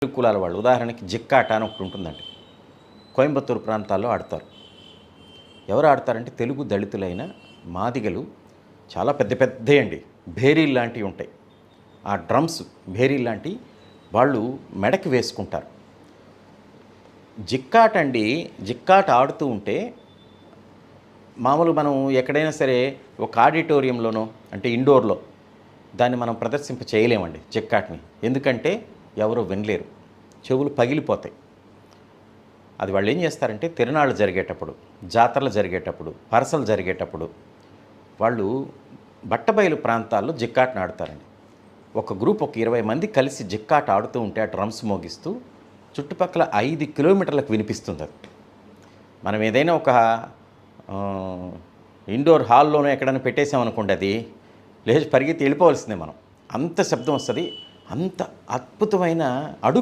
తెలుగు కులాల వాళ్ళు ఉదాహరణకి జిక్కాట అని ఒకటి ఉంటుందండి. కోయంబత్తూరు ప్రాంతాల్లో ఆడతారు. ఎవరు ఆడతారంటే తెలుగు దళితులైన మాదిగలు చాలా పెద్ద పెద్దయండి. భేరీలు లాంటివి ఉంటాయి. ఆ డ్రమ్స్ భేరీలు లాంటి వాళ్ళు మెడకి వేసుకుంటారు. జిక్కాట అండి, జిక్కాట ఆడుతూ ఉంటే మామూలు మనం ఎక్కడైనా సరే ఒక ఆడిటోరియంలోనో అంటే ఇండోర్లో దాన్ని మనం ప్రదర్శింప చేయలేమండి జిక్కాటని. ఎందుకంటే ఎవరు వినలేరు, చెవులు పగిలిపోతాయి. అది వాళ్ళు ఏం చేస్తారంటే తిరునాళ్ళు జరిగేటప్పుడు, జాతరలు జరిగేటప్పుడు, పరసలు జరిగేటప్పుడు వాళ్ళు బట్టబయలు ప్రాంతాల్లో జిక్కాటను ఆడతారండి. ఒక గ్రూప్ ఒక 20 మంది కలిసి జిక్కాట ఆడుతూ ఉంటే ఆ డ్రమ్స్ మోగిస్తూ చుట్టుపక్కల 5 కిలోమీటర్లకు వినిపిస్తుంది అది. మనం ఏదైనా ఒక ఇండోర్ హాల్లోనో ఎక్కడైనా పెట్టేసామనుకోండి, అది లేచి పరిగెత్తి వెళ్ళిపోవాల్సిందే మనం. అంత శబ్దం వస్తుంది. అంత అద్భుతమైన అడుగు